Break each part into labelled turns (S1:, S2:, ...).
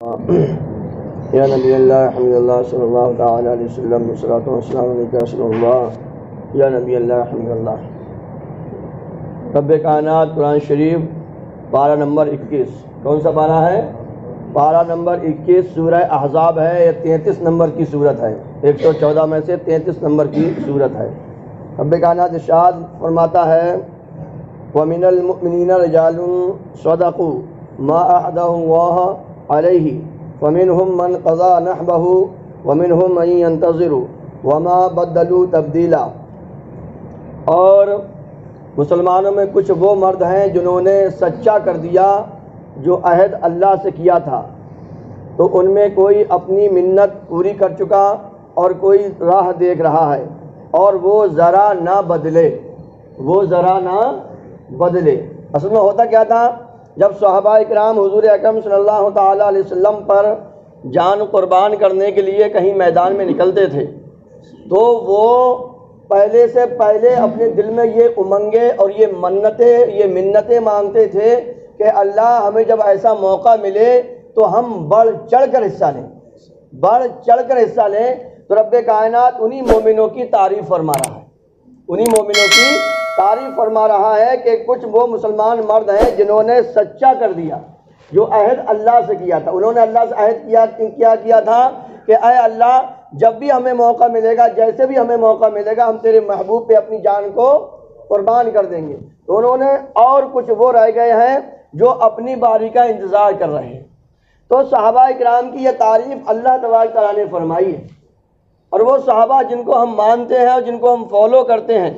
S1: یا نبی اللہ حمد اللہ صلی اللہ تعالیٰ علیہ وسلم والصلاۃ والسلام علیکہ صلی اللہ یا نبی اللہ حمد اللہ۔ رب کائنات قرآن شریف پارہ نمبر 21، کون سا پارہ ہے؟ پارہ نمبر 21 سورہ احزاب ہے، یہ 33 نمبر کی صورت ہے، 114 میں سے 33 نمبر کی صورت ہے۔ رب کائنات ارشاد فرماتا ہے وَمِنَ الْمُؤْمِنِينَ رِجَالٌ صَدَقُوا مَا عَاهَدُوا اللَّهَ عَلَيْهِ فَمِنْهُمْ مَنْ قَضَىٰ نَحْبَهُ وَمِنْهُمْ مَن يَنتَظِرُ وَمَا بَدَّلُوا تَبْدِيلًا۔ اور مسلمانوں میں کچھ وہ مرد ہیں جنہوں نے سچا کر دیا جو عہد اللہ سے کیا تھا، تو ان میں کوئی اپنی منت پوری کر چکا اور کوئی راہ دیکھ رہا ہے، اور وہ ذرا نہ بدلے، وہ ذرا نہ بدلے۔ اصل میں ہوتا کیا تھا، جب صحابہ اکرام حضور اکرم صلی اللہ تعالیٰ علیہ وسلم پر جان قربان کرنے کے لیے کہیں میدان میں نکلتے تھے تو وہ پہلے سے پہلے اپنے دل میں یہ امنگیں اور یہ منتیں مانگتے تھے کہ اللہ ہمیں جب ایسا موقع ملے تو ہم بڑھ چڑھ کر حصہ لیں، بڑھ چڑھ کر حصہ لیں۔ تو رب کائنات انہی مومنوں کی تعریف فرما رہا ہے، انہی مومنوں کی تعریف فرما رہا ہے کہ کچھ وہ مسلمان مرد ہیں جنہوں نے سچا کر دیا جو عہد اللہ سے کیا تھا۔ انہوں نے اللہ سے عہد کیا تھا کہ اے اللہ جب بھی ہمیں موقع ملے گا، جیسے بھی ہمیں موقع ملے گا، ہم تیرے محبوب پہ اپنی جان کو قربان کر دیں گے۔ تو انہوں نے، اور کچھ وہ رہ گئے ہیں جو اپنی باری کا انتظار کر رہے ہیں۔ تو صحابہ اکرام کی یہ تعریف اللہ تبارک تعالیٰ نے فرمائی ہے، اور وہ صحابہ جن کو ہم مانتے ہیں اور جن کو ہم فالو کرتے ہیں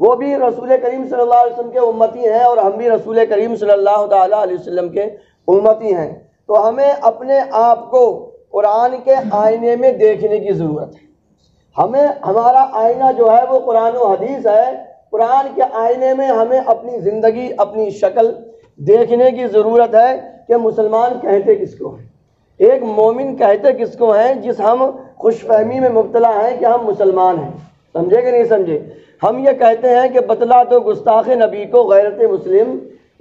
S1: وہ بھی رسول کریم صلی اللہ علیہ وسلم کے امتی ہیں، اور ہم بھی رسول کریم صلی اللہ تعالیٰ علیہ وسلم کے امتی ہیں۔ تو ہمیں اپنے آپ کو قرآن کے آئینے میں دیکھنے کی ضرورت ہے۔ ہمیں، ہمارا آئینہ جو ہے وہ قرآن و حدیث ہے۔ قرآن کے آئینے میں ہمیں اپنی زندگی، اپنی شکل دیکھنے کی ضرورت ہے کہ مسلمان کہتے کس کو ہیں، ایک مومن کہتے کس کو ہیں، جس ہم خوش فہمی میں مبتلا ہیں کہ ہم مسلمان ہیں۔ سمجھے کہ نہیں سمجھے؟ ہم یہ کہتے ہیں کہ بتلا تو گستاخ نبی کو غیرت مسلم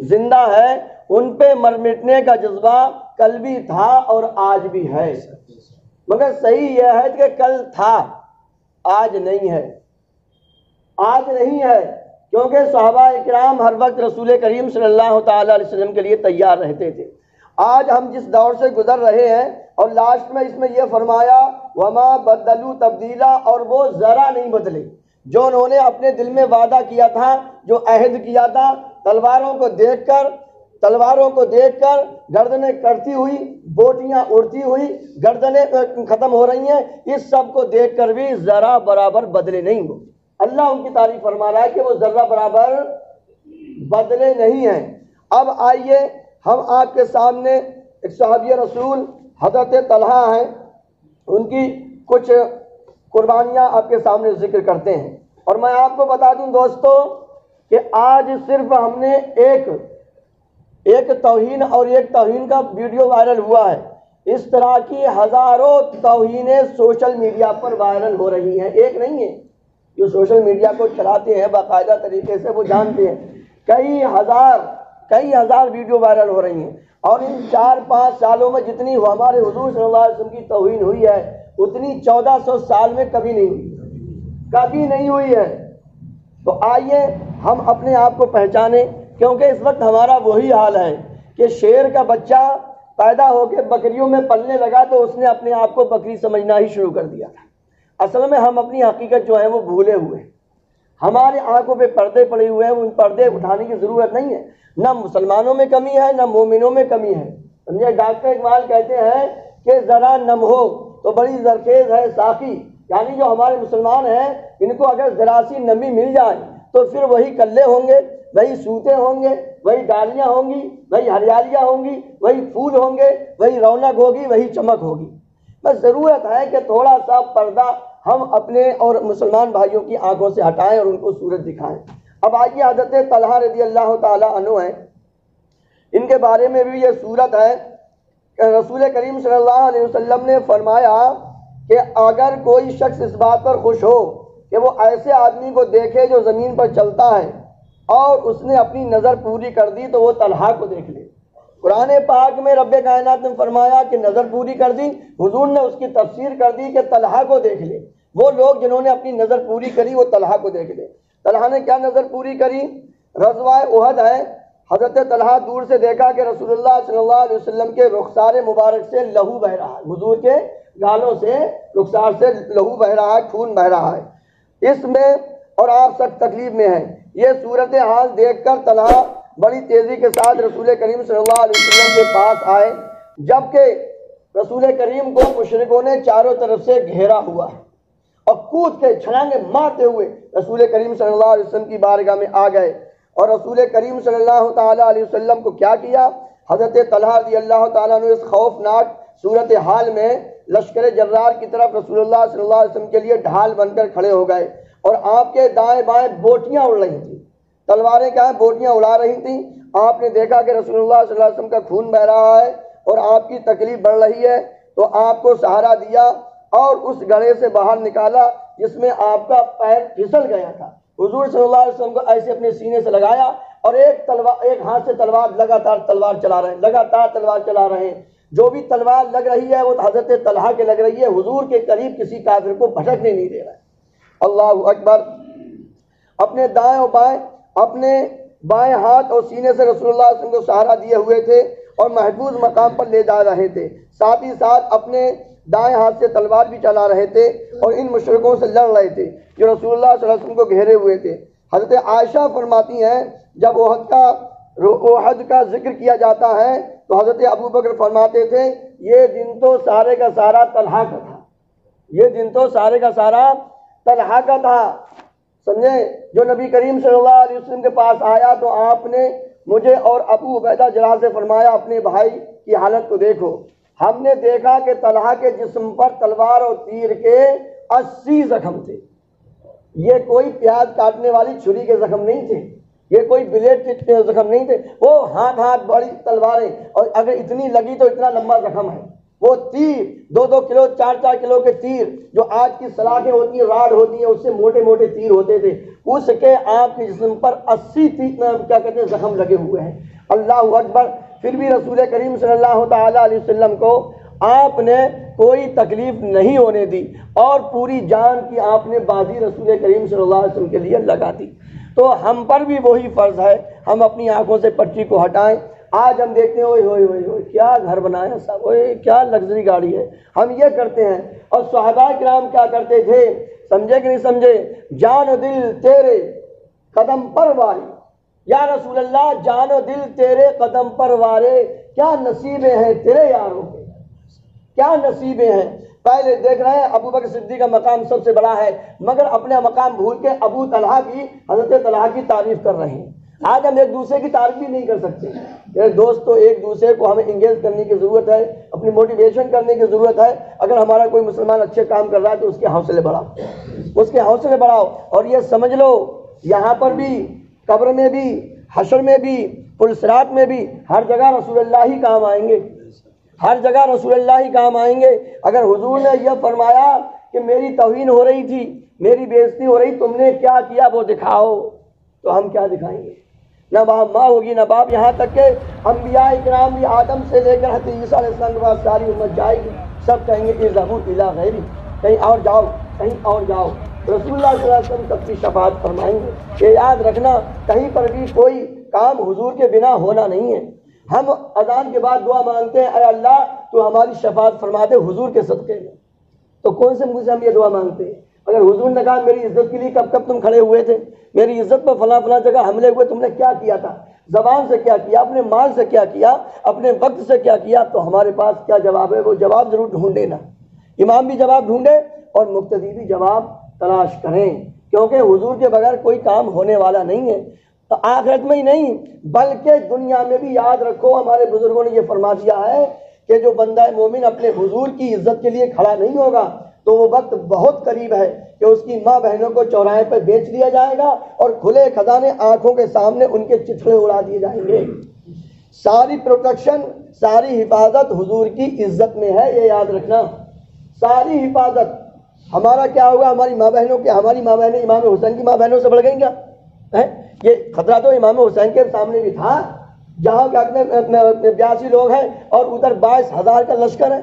S1: زندہ ہے، ان پہ مر مٹنے کا جذبہ کل بھی تھا اور آج بھی ہے، مگر صحیح یہ ہے کہ کل تھا، آج نہیں ہے، آج نہیں ہے، کیونکہ صحابہ اکرام ہر وقت رسول کریم صلی اللہ تعالیٰ علیہ وسلم کے لیے تیار رہتے تھے۔ آج ہم جس دور سے گزر رہے ہیں، اور لاسٹ میں اس میں یہ فرمایا وما بدلوا تبدیلا، اور وہ ذرا نہیں بدلے جو انہوں نے اپنے دل میں وعدہ کیا تھا، جو عہد کیا تھا، تلواروں کو دیکھ کر گردنیں کٹتی ہوئی، بوٹیاں اڑتی ہوئی، گردنیں ختم ہو رہی ہیں، اس سب کو دیکھ کر بھی ذرا برابر بدلے نہیں ہو۔ اللہ ان کی تعریف فرما رہا ہے کہ وہ ذرہ برابر بدلے نہیں ہیں۔ اب آئیے ہم آپ کے سامنے ایک صحابی رسول حضرت طلحہ ہیں، ان کی کچھ قربانیاں آپ کے سامنے ذکر کرتے ہیں۔ اور میں آپ کو بتا دوں دوستو کہ آج صرف ہم نے ایک توہین اور ایک توہین کا ویڈیو وائرل ہوا ہے، اس طرح کی ہزاروں توہینیں سوشل میڈیا پر وائرل ہو رہی ہیں، ایک نہیں ہے۔ جو سوشل میڈیا کو چلاتے ہیں باقاعدہ طریقے سے وہ جانتے ہیں، کئی ہزار ویڈیو وائرل ہو رہی ہیں، اور ان 4-5 سالوں میں جتنی ہمارے حضور صلی اللہ علیہ وسلم کی توہین ہوئی ہے اتنی 1400 سال میں کبھی نہیں ہوئی ہے۔ تو آئیے ہم اپنے آپ کو پہچانیں، کیونکہ اس وقت ہمارا وہی حال ہے کہ شیر کا بچہ پیدا ہو کے بکریوں میں پلنے لگا تو اس نے اپنے آپ کو بکری سمجھنا ہی شروع کر دیا تھا۔ اصل میں ہم اپنی حقیقت جو ہے وہ بھولے ہوئے ہیں، ہمارے آنکھوں پہ پردے پڑے ہوئے ہیں، ان پردے اٹھانے کی ضرورت نہیں ہے۔ نہ مسلمانوں میں کمی ہے، نہ مومنوں میں کمی ہے۔ سمجھے؟ ڈاکٹر اقبال کہتے ہیں کہ ذرا نم ہو تو بڑی زرخیز ہے ساقی، یعنی جو ہمارے مسلمان ہیں ان کو اگر ذرا سی نمی مل جائے تو پھر وہی کلے ہوں گے، وہی سوتے ہوں گے، وہی ڈالیاں ہوں گی، وہی ہریالیاں ہوں گی، وہی پھول ہوں گے، وہی رونق ہوگی، وہی چمک ہوگی۔ بس ضرورت ہے کہ تھوڑا سا پردہ ہم اپنے اور مسلمان بھائیوں کی آنکھوں سے ہٹائیں اور ان کو صورت دکھائیں۔ اب آئیے حضرت طلحہ رضی اللہ تعالیٰ عنہ ہیں، ان کے بارے میں بھی یہ صورت ہے کہ رسول کریم صلی اللہ علیہ وسلم نے فرمایا کہ اگر کوئی شخص اس بات پر خوش ہو کہ وہ ایسے آدمی کو دیکھے جو زمین پر چلتا ہے اور اس نے اپنی نظر پوری کر دی تو وہ طلحہ کو دیکھ لے۔ قرآن پاک میں رب کائنات نے فرمایا کہ نظر پوری کر دی، حضور نے اس کی تفسیر کر دی کہ طلحہ کو دیکھ لے، وہ لوگ جنہوں نے اپنی نظر پوری کری وہ طلحہ کو دیکھ لے۔ طلحہ نے کیا نظر پوری کری؟ غزوہ احد ہے، حضرت طلحہ دور سے دیکھا کہ رسول اللہ صلی اللہ علیہ وسلم کے رخسار مبارک سے لہو بہ رہا ہے، حضور کے گالوں سے رخسار سے لہو بہ رہا ہے، خون بہ رہا ہے اس میں، اور آپ سب تکلیف میں ہیں۔ یہ صورتحال دیکھ کر طلحہ بڑی تیزی کے ساتھ رسول کریم صلی اللہ علیہ وسلم کے پاس آئے، جبکہ رسول کریم کو مشرکوں نے چاروں طرف سے گھیرا ہوا ہے، اور کود کے چھلانگیں مارتے ہوئے رسول کریم صلی اللہ علیہ وسلم کی بارگاہ میں آ گئے۔ اور رسول کریم صلی اللہ تعالیٰ علیہ وسلم کو کیا کیا؟ حضرت طلحہ رضی اللہ تعالیٰ عنہ اس خوفناک صورتحال میں لشکر جرار کی طرف رسول اللہ صلی اللہ علیہ وسلم کے لیے ڈھال بن کر کھڑے ہو گئے، اور آپ کے دائیں بائیں بوٹیاں اڑ رہی تھیں، تلواریں کیا ہیں بوٹیاں اڑا رہی تھیں۔ آپ نے دیکھا کہ رسول اللہ صلی اللہ علیہ وسلم کا خون بہ رہا ہے اور آپ کی تکلیف بڑھ رہی ہے، تو آپ کو سہارا دیا اور اس گڑھے سے باہر نکالا جس میں آپ کا پیر پھسل گیا تھا۔ حضور صلی اللہ علیہ وسلم کو ایسے اپنے سینے سے لگایا، اور ایک ہاتھ سے تلوار لگاتار تلوار چلا رہے ہیں، جو بھی تلوار لگ رہی ہے وہ حضرت طلحہ کے لگ رہی ہے، حضور کے قریب کسی کافر کو بھٹکنے نہیں دے رہا ہے۔ اللہ اکبر۔ اپنے دائیں و بائیں، اپنے بائیں ہاتھ اور سینے سے رسول اللہ صلی اللہ علیہ وسلم کو سہارا دیے ہوئے تھے اور محفوظ مقام پر لے جا رہے تھے، ساتھ ہی ساتھ اپنے دائیں ہاتھ سے تلوار بھی چلا رہے تھے اور ان مشرکوں سے لڑ رہے تھے جو رسول اللہ صلی اللہ علیہ وسلم کو گھیرے ہوئے تھے۔ حضرت عائشہ فرماتی ہیں جب احد کا ذکر کیا جاتا ہے تو حضرت ابوبکر فرماتے تھے یہ دن تو سارے کا سارا طلحہ کا تھا، یہ دن تو سارے کا سارا طلحہ کا تھا، سمجھے؟ جو نبی کریم صلی اللہ علیہ وسلم کے پاس آیا تو آپ نے مجھے اور ابو عبیدہ جراح سے فرمایا اپنے بھائی کی حالت کو دیکھو۔ ہم نے دیکھا کہ طلحہ کے جسم پر تلوار اور تیر کے 80 زخم تھے، یہ کوئی پیاز کاٹنے والی چھری کے زخم نہیں تھے، یہ کوئی بلیڈ کے زخم نہیں تھے، وہ ہاتھ بڑی تلواریں، اور اگر اتنی لگی تو اتنا لمبا زخم ہے۔ وہ تیر 2-2 کلو 4-4 کلو کے تیر جو آج کی سلاخیں ہوتی ہیں، راڈ ہوتی ہیں، اس سے موٹے موٹے تیر ہوتے تھے، اس کے آپ کے جسم پر 80 کیا کہتے ہیں زخم لگے ہوئے ہیں۔ اللہ اکبر۔ پھر بھی رسول کریم صلی اللہ تعالیٰ علیہ وسلم کو آپ نے کوئی تکلیف نہیں ہونے دی اور پوری جان کی آپ نے بازی رسول کریم صلی اللہ علیہ وسلم کے لیے لگا دی۔ تو ہم پر بھی وہی فرض ہے، ہم اپنی آنکھوں سے پٹی کو ہٹائیں۔ آج ہم دیکھتے ہیں اوئے کیا گھر بنایا صاحب، اوئے کیا لگژری گاڑی ہے، ہم یہ کرتے ہیں۔ اور صحابہ کرام کیا کرتے تھے، سمجھے کہ نہیں سمجھے؟ جان و دل تیرے قدم پر وارے، یا رسول اللہ جان و دل تیرے قدم پر وارے، کیا نصیبیں ہیں تیرے یاروں کے، کیا نصیبیں ہیں۔ پہلے دیکھ رہے ہیں ابو بکر صدیق کا مقام سب سے بڑا ہے، مگر اپنا مقام بھول کے ابو طلحہ کی، حضرت طلحہ کی تعریف کر رہے ہیں۔ آج ہم ایک دوسرے کی تعریف بھی نہیں کر سکتے۔ میرے دوستو، ایک دوسرے کو ہمیں انگیج کرنے کی ضرورت ہے، اپنی موٹیویشن کرنے کی ضرورت ہے۔ اگر ہمارا کوئی مسلمان اچھے کام کر رہا ہے تو اس کے حوصلے بڑھاؤ، اس کے حوصلے بڑھاؤ، اور یہ سمجھ لو یہاں پر بھی، قبر میں بھی، حشر میں بھی، پلسرات میں بھی، ہر جگہ رسول اللہ ہی کام آئیں گے، ہر جگہ رسول اللہ ہی کام آئیں گے۔ اگر حضور نے یہ فرمایا کہ میری توہین ہو رہی تھی، میری بے عزتی ہو رہی، تم نے کیا کیا وہ دکھاؤ، تو ہم کیا دکھائیں گے؟ نہ وہاں ماں ہوگی نہ باپ، یہاں تک کہ انبیاء اکرام بھی آدم سے لے کر حضرت عیسیٰ علیہ السلام کے بعد ساری امت جائے گی، سب کہیں گے اذهبوا الی غیری، کہیں اور جاؤ، کہیں اور جاؤ۔ رسول اللہ صلی اللہ علیہ وسلم سب کی شفاعت فرمائیں گے۔ یہ یاد رکھنا، کہیں پر بھی کوئی کام حضور کے بنا ہونا نہیں ہے۔ ہم اذان کے بعد دعا مانگتے ہیں، اے اللہ تو ہماری شفاعت فرما دے حضور کے صدقے میں، تو کون سے منہ سے ہم یہ دعا مانگتے ہیں؟ اگر حضور نے کہا میری عزت کے لیے کب کب تم کھڑے ہوئے تھے، میری عزت پر فلاں فلاں جگہ حملے ہوئے، تم نے کیا کیا تھا، زبان سے کیا کیا، اپنے مال سے کیا کیا، اپنے وقت سے کیا کیا، تو ہمارے پاس کیا جواب ہے؟ وہ جواب ضرور ڈھونڈے نا، امام بھی جواب ڈھونڈے اور مقتدی بھی جواب تلاش کریں، کیونکہ حضور کے بغیر کوئی کام ہونے والا نہیں ہے۔ تو آخرت میں ہی نہیں بلکہ دنیا میں بھی یاد رکھو، ہمارے بزرگوں نے یہ فرما دیا ہے کہ جو بندہ مومن اپنے حضور کی عزت کے لیے کھڑا نہیں ہوگا تو وہ وقت بہت قریب ہے کہ اس کی ماں بہنوں کو چوراہے پر بیچ دیا جائے گا اور کھلے خزانے آنکھوں کے سامنے ان کے چتھڑے اڑا دیے جائیں گے۔ ساری پروٹیکشن، ساری حفاظت حضور کی عزت میں ہے، یہ یاد رکھنا، ساری حفاظت۔ ہمارا کیا ہوگا؟ ہماری ماں بہنوں کے، ہماری ماں بہنیں امام حسین کی ماں بہنوں سے بڑھ گئیں کیا؟ یہ خطرہ تو امام حسین کے سامنے بھی تھا، جہاں کیا کہتے ہیں 82 لوگ ہیں اور ادھر 22,000 کا لشکر ہے.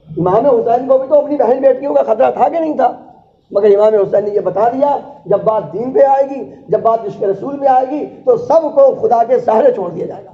S1: امام حسین کو بھی تو اپنی بہن بیٹیوں کا خطرہ تھا کہ نہیں تھا؟ مگر امام حسین نے یہ بتا دیا جب بات دین پہ آئے گی، جب بات عشق رسول پہ آئے گی تو سب کو خدا کے سہارے چھوڑ دیا جائے گا،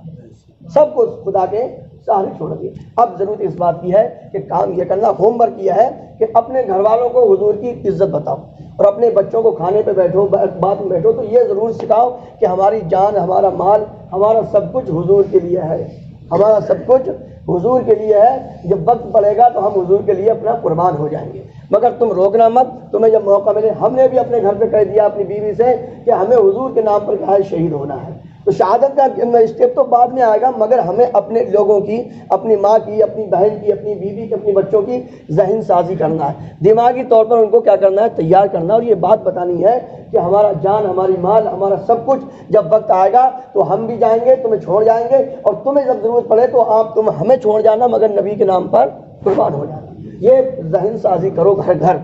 S1: سب کو خدا کے سہارے چھوڑ دیا. اب ضرورت اس بات کی ہے کہ کام یہ کرنا، ہوم ورک یہ ہے کہ اپنے گھر والوں کو حضور کی عزت بتاؤ اور اپنے بچوں کو کھانے پہ بیٹھو، بات میں بیٹھو تو یہ ضرور سکھاؤ کہ ہماری جان، ہمارا مال، ہمارا سب کچھ حضور کے لیے ہے، ہمارا سب کچھ حضور کے لیے ہے. جب وقت پڑے گا تو ہم حضور کے لیے اپنا قربان ہو جائیں گے. مگر تم روکنا مت، تمہیں جب موقع ملے. ہم نے بھی اپنے گھر پہ کہہ دیا اپنی بیوی سے کہ ہمیں حضور کے نام پر کیا ہے شہید ہونا ہے. تو شہادت کا اسٹیپ تو بعد میں آئے گا، مگر ہمیں اپنے لوگوں کی، اپنی ماں کی، اپنی بہن کی، اپنی بیوی کی، اپنی بچوں کی ذہن سازی کرنا ہے، دماغی طور پر ان کو کیا کرنا ہے، تیار کرنا. اور یہ بات بتانی ہے کہ ہمارا جان، ہماری مال، ہمارا سب کچھ جب وقت آئے گا تو ہم بھی جائیں گے، تمہیں چھوڑ جائیں گے، اور تمہیں جب ضرورت پڑے تو تم ہمیں چھوڑ جانا مگر نبی کے نام پر قربان ہو جانا. یہ ذہن سازی کرو گھر گھر.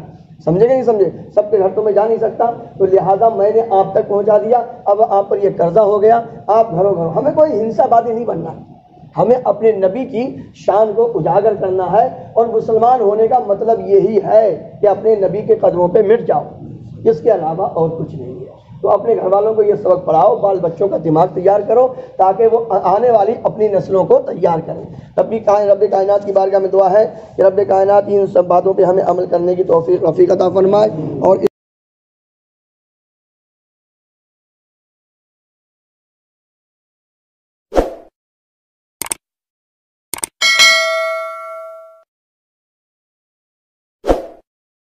S1: سمجھے کہ نہیں سمجھے؟ سب کے گھر تو میں جا نہیں سکتا، تو لہٰذا میں نے آپ تک پہنچا دیا. اب آپ پر یہ قرضہ ہو گیا، آپ گھروں گھروں. ہمیں کوئی ہنسا بازی نہیں بننا، ہمیں اپنے نبی کی شان کو اجاگر کرنا ہے. اور مسلمان ہونے کا مطلب یہی ہے کہ اپنے نبی کے قدموں پہ مٹ جاؤ، اس کے علاوہ اور کچھ نہیں ہے. تو اپنے گھر والوں کو یہ سبق پڑھاؤ، بال بچوں کا دماغ تیار کرو تاکہ وہ آنے والی اپنی نسلوں کو تیار کریں. رب کائنات کی بارگاہ میں دعا ہے کہ رب کائنات ان سب باتوں پہ ہمیں عمل کرنے کی توفیق عطا فرمائے اور